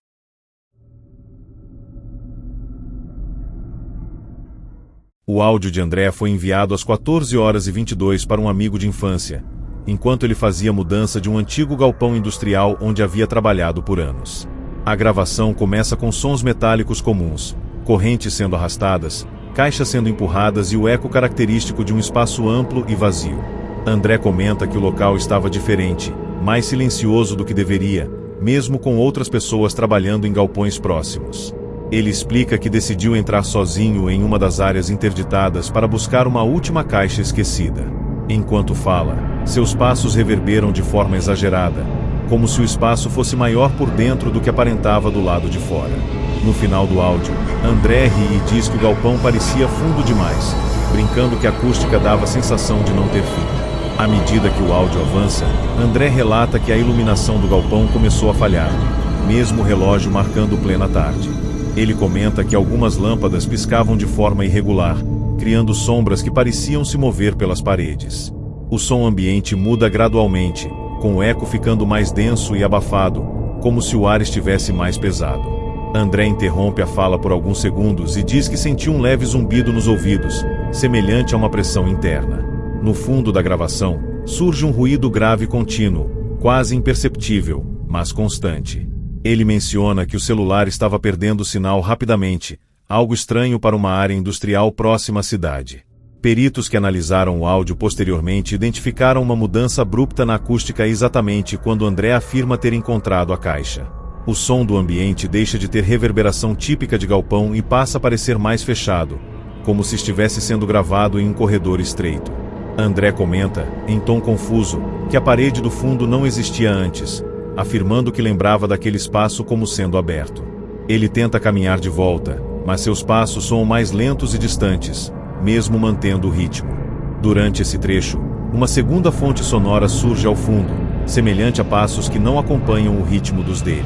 S1: O áudio de André foi enviado às 14h22 para um amigo de infância, enquanto ele fazia mudança de um antigo galpão industrial onde havia trabalhado por anos. A gravação começa com sons metálicos comuns, correntes sendo arrastadas, caixas sendo empurradas e o eco característico de um espaço amplo e vazio. André comenta que o local estava diferente, mais silencioso do que deveria, mesmo com outras pessoas trabalhando em galpões próximos. Ele explica que decidiu entrar sozinho em uma das áreas interditadas para buscar uma última caixa esquecida. Enquanto fala, seus passos reverberam de forma exagerada, como se o espaço fosse maior por dentro do que aparentava do lado de fora. No final do áudio, André ri e diz que o galpão parecia fundo demais, brincando que a acústica dava a sensação de não ter fim. À medida que o áudio avança, André relata que a iluminação do galpão começou a falhar, mesmo o relógio marcando plena tarde. Ele comenta que algumas lâmpadas piscavam de forma irregular, criando sombras que pareciam se mover pelas paredes. O som ambiente muda gradualmente, com o eco ficando mais denso e abafado, como se o ar estivesse mais pesado. André interrompe a fala por alguns segundos e diz que sentiu um leve zumbido nos ouvidos, semelhante a uma pressão interna. No fundo da gravação, surge um ruído grave contínuo, quase imperceptível, mas constante. Ele menciona que o celular estava perdendo o sinal rapidamente, algo estranho para uma área industrial próxima à cidade. Peritos que analisaram o áudio posteriormente identificaram uma mudança abrupta na acústica exatamente quando André afirma ter encontrado a caixa. O som do ambiente deixa de ter reverberação típica de galpão e passa a parecer mais fechado, como se estivesse sendo gravado em um corredor estreito. André comenta, em tom confuso, que a parede do fundo não existia antes, afirmando que lembrava daquele espaço como sendo aberto. Ele tenta caminhar de volta, mas seus passos soam mais lentos e distantes, mesmo mantendo o ritmo. Durante esse trecho, uma segunda fonte sonora surge ao fundo, semelhante a passos que não acompanham o ritmo dos dele.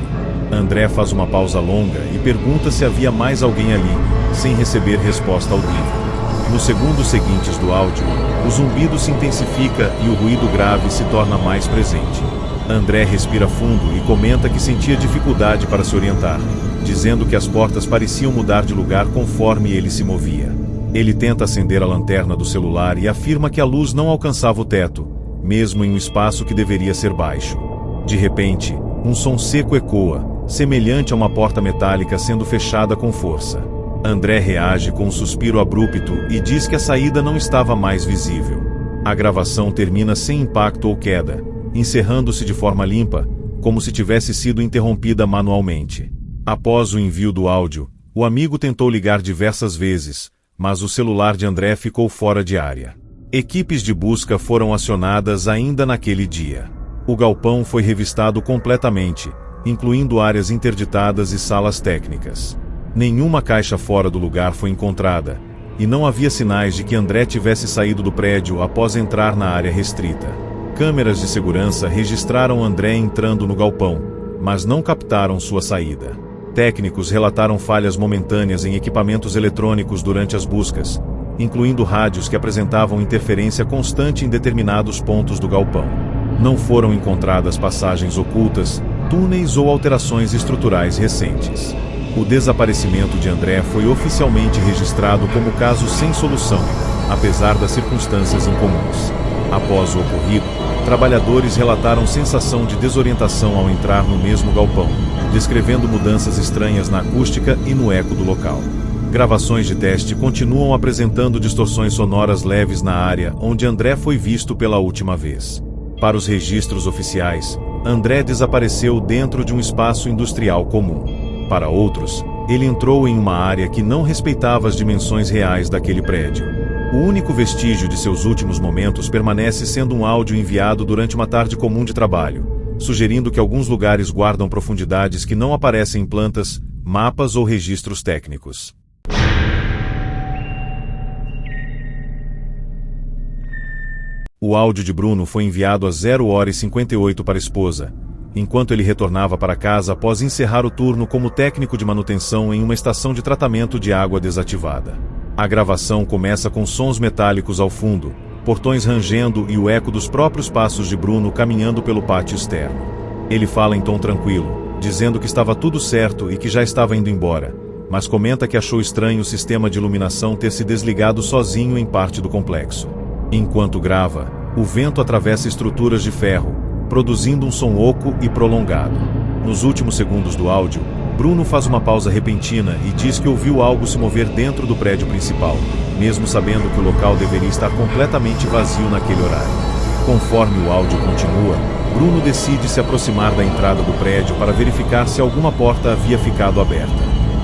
S1: André faz uma pausa longa e pergunta se havia mais alguém ali, sem receber resposta audível. Nos segundos seguintes do áudio, o zumbido se intensifica e o ruído grave se torna mais presente. André respira fundo e comenta que sentia dificuldade para se orientar, dizendo que as portas pareciam mudar de lugar conforme ele se movia. Ele tenta acender a lanterna do celular e afirma que a luz não alcançava o teto, mesmo em um espaço que deveria ser baixo. De repente, um som seco ecoa, semelhante a uma porta metálica sendo fechada com força. André reage com um suspiro abrupto e diz que a saída não estava mais visível. A gravação termina sem impacto ou queda, encerrando-se de forma limpa, como se tivesse sido interrompida manualmente. Após o envio do áudio, o amigo tentou ligar diversas vezes, mas o celular de André ficou fora de área. Equipes de busca foram acionadas ainda naquele dia. O galpão foi revistado completamente, incluindo áreas interditadas e salas técnicas. Nenhuma caixa fora do lugar foi encontrada, e não havia sinais de que André tivesse saído do prédio após entrar na área restrita. Câmeras de segurança registraram André entrando no galpão, mas não captaram sua saída. Técnicos relataram falhas momentâneas em equipamentos eletrônicos durante as buscas, incluindo rádios que apresentavam interferência constante em determinados pontos do galpão. Não foram encontradas passagens ocultas, túneis ou alterações estruturais recentes. O desaparecimento de André foi oficialmente registrado como caso sem solução, apesar das circunstâncias incomuns. Após o ocorrido, trabalhadores relataram sensação de desorientação ao entrar no mesmo galpão, descrevendo mudanças estranhas na acústica e no eco do local. Gravações de teste continuam apresentando distorções sonoras leves na área onde André foi visto pela última vez. Para os registros oficiais, André desapareceu dentro de um espaço industrial comum. Para outros, ele entrou em uma área que não respeitava as dimensões reais daquele prédio. O único vestígio de seus últimos momentos permanece sendo um áudio enviado durante uma tarde comum de trabalho, sugerindo que alguns lugares guardam profundidades que não aparecem em plantas, mapas ou registros técnicos. O áudio de Bruno foi enviado às 0h58 para a esposa, enquanto ele retornava para casa após encerrar o turno como técnico de manutenção em uma estação de tratamento de água desativada. A gravação começa com sons metálicos ao fundo, portões rangendo e o eco dos próprios passos de Bruno caminhando pelo pátio externo. Ele fala em tom tranquilo, dizendo que estava tudo certo e que já estava indo embora, mas comenta que achou estranho o sistema de iluminação ter se desligado sozinho em parte do complexo. Enquanto grava, o vento atravessa estruturas de ferro, produzindo um som oco e prolongado. Nos últimos segundos do áudio, Bruno faz uma pausa repentina e diz que ouviu algo se mover dentro do prédio principal, mesmo sabendo que o local deveria estar completamente vazio naquele horário. Conforme o áudio continua, Bruno decide se aproximar da entrada do prédio para verificar se alguma porta havia ficado aberta.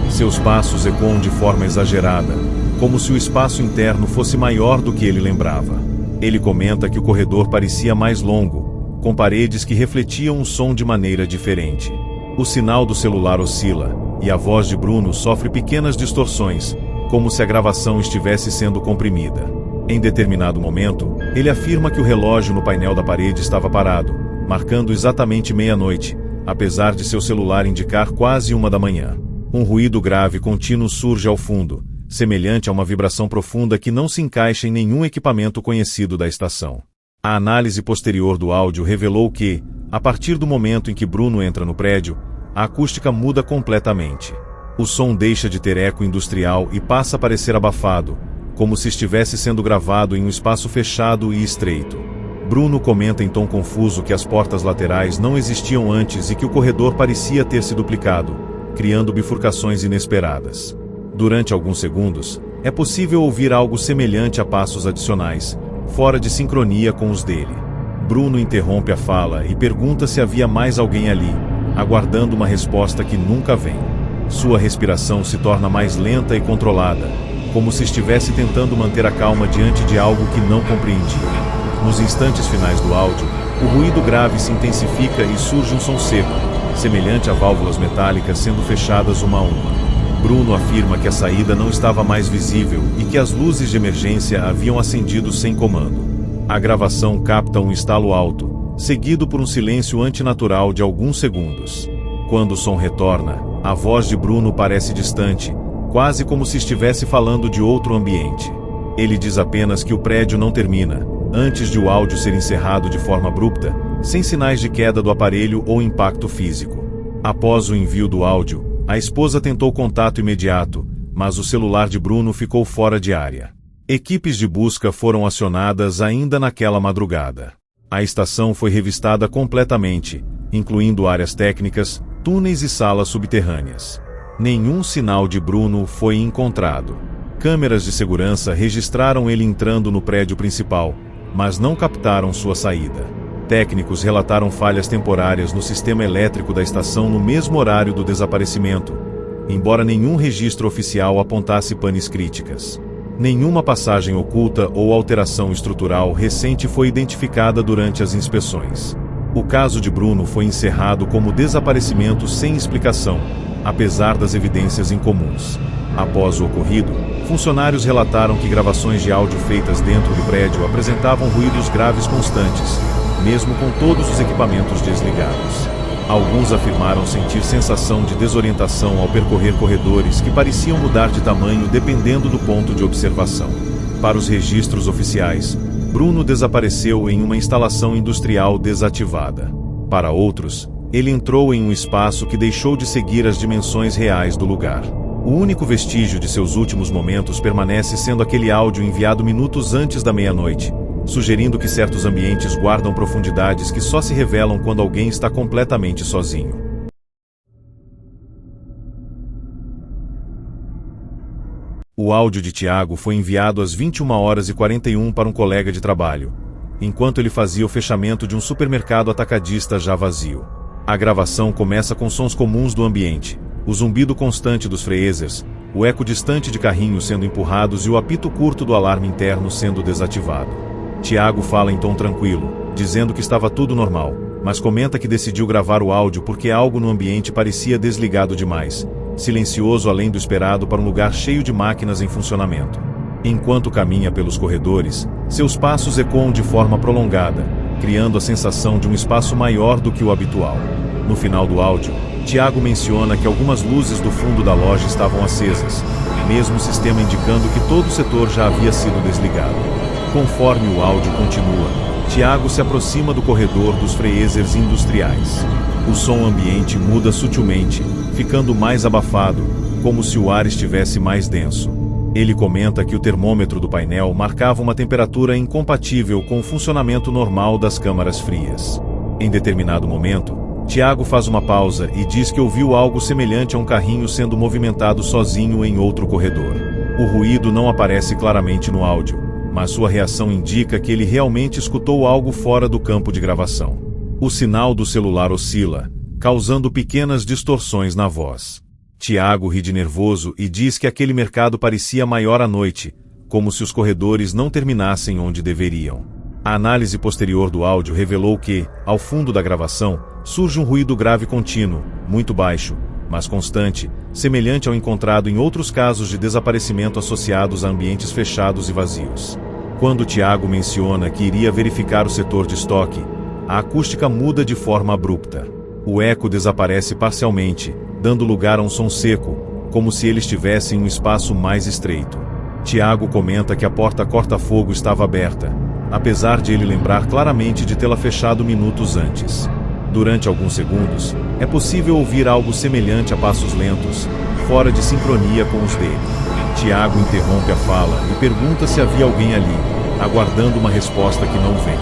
S1: Seus passos ecoam de forma exagerada, como se o espaço interno fosse maior do que ele lembrava. Ele comenta que o corredor parecia mais longo, com paredes que refletiam o som de maneira diferente. O sinal do celular oscila, e a voz de Bruno sofre pequenas distorções, como se a gravação estivesse sendo comprimida. Em determinado momento, ele afirma que o relógio no painel da parede estava parado, marcando exatamente meia-noite, apesar de seu celular indicar quase 1 da manhã. Um ruído grave contínuo surge ao fundo, semelhante a uma vibração profunda que não se encaixa em nenhum equipamento conhecido da estação. A análise posterior do áudio revelou que, a partir do momento em que Bruno entra no prédio, a acústica muda completamente. O som deixa de ter eco industrial e passa a parecer abafado, como se estivesse sendo gravado em um espaço fechado e estreito. Bruno comenta em tom confuso que as portas laterais não existiam antes e que o corredor parecia ter se duplicado, criando bifurcações inesperadas. Durante alguns segundos, é possível ouvir algo semelhante a passos adicionais, fora de sincronia com os dele. Bruno interrompe a fala e pergunta se havia mais alguém ali, aguardando uma resposta que nunca vem. Sua respiração se torna mais lenta e controlada, como se estivesse tentando manter a calma diante de algo que não compreendia. Nos instantes finais do áudio, o ruído grave se intensifica e surge um som seco, semelhante a válvulas metálicas sendo fechadas uma a uma. Bruno afirma que a saída não estava mais visível e que as luzes de emergência haviam acendido sem comando. A gravação capta um estalo alto, seguido por um silêncio antinatural de alguns segundos. Quando o som retorna, a voz de Bruno parece distante, quase como se estivesse falando de outro ambiente. Ele diz apenas que o prédio não termina, antes de o áudio ser encerrado de forma abrupta, sem sinais de queda do aparelho ou impacto físico. Após o envio do áudio, a esposa tentou contato imediato, mas o celular de Bruno ficou fora de área. Equipes de busca foram acionadas ainda naquela madrugada. A estação foi revistada completamente, incluindo áreas técnicas, túneis e salas subterrâneas. Nenhum sinal de Bruno foi encontrado. Câmeras de segurança registraram ele entrando no prédio principal, mas não captaram sua saída. Técnicos relataram falhas temporárias no sistema elétrico da estação no mesmo horário do desaparecimento, embora nenhum registro oficial apontasse panes críticas. Nenhuma passagem oculta ou alteração estrutural recente foi identificada durante as inspeções. O caso de Bruno foi encerrado como desaparecimento sem explicação, apesar das evidências incomuns. Após o ocorrido, funcionários relataram que gravações de áudio feitas dentro do prédio apresentavam ruídos graves constantes, mesmo com todos os equipamentos desligados. Alguns afirmaram sentir sensação de desorientação ao percorrer corredores que pareciam mudar de tamanho dependendo do ponto de observação. Para os registros oficiais, Bruno desapareceu em uma instalação industrial desativada. Para outros, ele entrou em um espaço que deixou de seguir as dimensões reais do lugar. O único vestígio de seus últimos momentos permanece sendo aquele áudio enviado minutos antes da meia-noite, sugerindo que certos ambientes guardam profundidades que só se revelam quando alguém está completamente sozinho. O áudio de Tiago foi enviado às 21h41 para um colega de trabalho, enquanto ele fazia o fechamento de um supermercado atacadista já vazio. A gravação começa com sons comuns do ambiente, o zumbido constante dos freezers, o eco distante de carrinhos sendo empurrados e o apito curto do alarme interno sendo desativado. Tiago fala em tom tranquilo, dizendo que estava tudo normal, mas comenta que decidiu gravar o áudio porque algo no ambiente parecia desligado demais, silencioso além do esperado para um lugar cheio de máquinas em funcionamento. Enquanto caminha pelos corredores, seus passos ecoam de forma prolongada, criando a sensação de um espaço maior do que o habitual. No final do áudio, Tiago menciona que algumas luzes do fundo da loja estavam acesas, mesmo o sistema indicando que todo o setor já havia sido desligado. Conforme o áudio continua, Tiago se aproxima do corredor dos freezers industriais. O som ambiente muda sutilmente, ficando mais abafado, como se o ar estivesse mais denso. Ele comenta que o termômetro do painel marcava uma temperatura incompatível com o funcionamento normal das câmaras frias. Em determinado momento, Tiago faz uma pausa e diz que ouviu algo semelhante a um carrinho sendo movimentado sozinho em outro corredor. O ruído não aparece claramente no áudio, mas sua reação indica que ele realmente escutou algo fora do campo de gravação. O sinal do celular oscila, causando pequenas distorções na voz. Tiago ri de nervoso e diz que aquele mercado parecia maior à noite, como se os corredores não terminassem onde deveriam. A análise posterior do áudio revelou que, ao fundo da gravação, surge um ruído grave contínuo, muito baixo, mas constante, semelhante ao encontrado em outros casos de desaparecimento associados a ambientes fechados e vazios. Quando Tiago menciona que iria verificar o setor de estoque, a acústica muda de forma abrupta. O eco desaparece parcialmente, dando lugar a um som seco, como se ele estivesse em um espaço mais estreito. Tiago comenta que a porta corta-fogo estava aberta, apesar de ele lembrar claramente de tê-la fechado minutos antes. Durante alguns segundos, é possível ouvir algo semelhante a passos lentos, fora de sincronia com os dele. Tiago interrompe a fala e pergunta se havia alguém ali, aguardando uma resposta que não vem.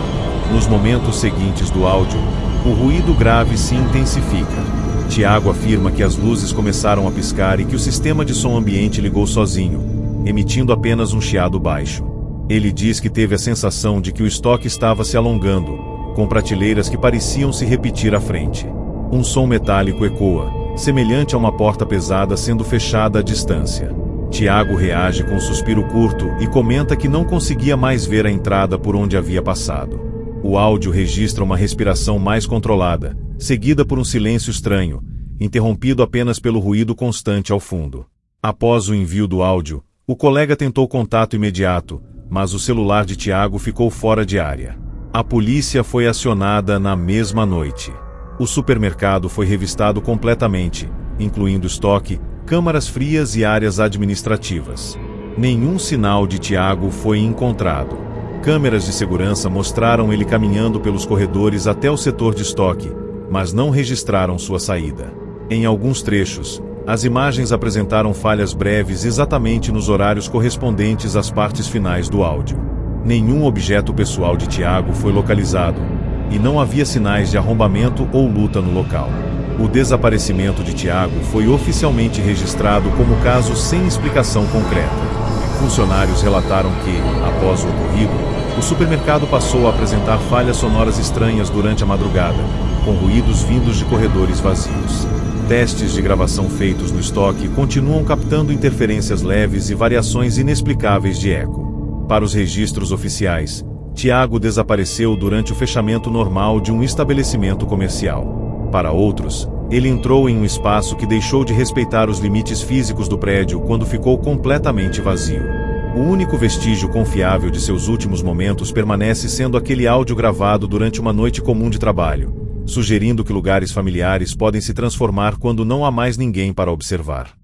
S1: Nos momentos seguintes do áudio, o ruído grave se intensifica. Tiago afirma que as luzes começaram a piscar e que o sistema de som ambiente ligou sozinho, emitindo apenas um chiado baixo. Ele diz que teve a sensação de que o estoque estava se alongando, com prateleiras que pareciam se repetir à frente. Um som metálico ecoa, semelhante a uma porta pesada sendo fechada à distância. Tiago reage com um suspiro curto e comenta que não conseguia mais ver a entrada por onde havia passado. O áudio registra uma respiração mais controlada, seguida por um silêncio estranho, interrompido apenas pelo ruído constante ao fundo. Após o envio do áudio, o colega tentou contato imediato, mas o celular de Tiago ficou fora de área. A polícia foi acionada na mesma noite. O supermercado foi revistado completamente, incluindo estoque, câmaras frias e áreas administrativas. Nenhum sinal de Tiago foi encontrado. Câmeras de segurança mostraram ele caminhando pelos corredores até o setor de estoque, mas não registraram sua saída. Em alguns trechos, as imagens apresentaram falhas breves exatamente nos horários correspondentes às partes finais do áudio. Nenhum objeto pessoal de Tiago foi localizado, e não havia sinais de arrombamento ou luta no local. O desaparecimento de Tiago foi oficialmente registrado como caso sem explicação concreta. Funcionários relataram que, após o ocorrido, o supermercado passou a apresentar falhas sonoras estranhas durante a madrugada, com ruídos vindos de corredores vazios. Testes de gravação feitos no estoque continuam captando interferências leves e variações inexplicáveis de eco. Para os registros oficiais, Tiago desapareceu durante o fechamento normal de um estabelecimento comercial. Para outros, Ele entrou em um espaço que deixou de respeitar os limites físicos do prédio quando ficou completamente vazio. O único vestígio confiável de seus últimos momentos permanece sendo aquele áudio gravado durante uma noite comum de trabalho, sugerindo que lugares familiares podem se transformar quando não há mais ninguém para observar.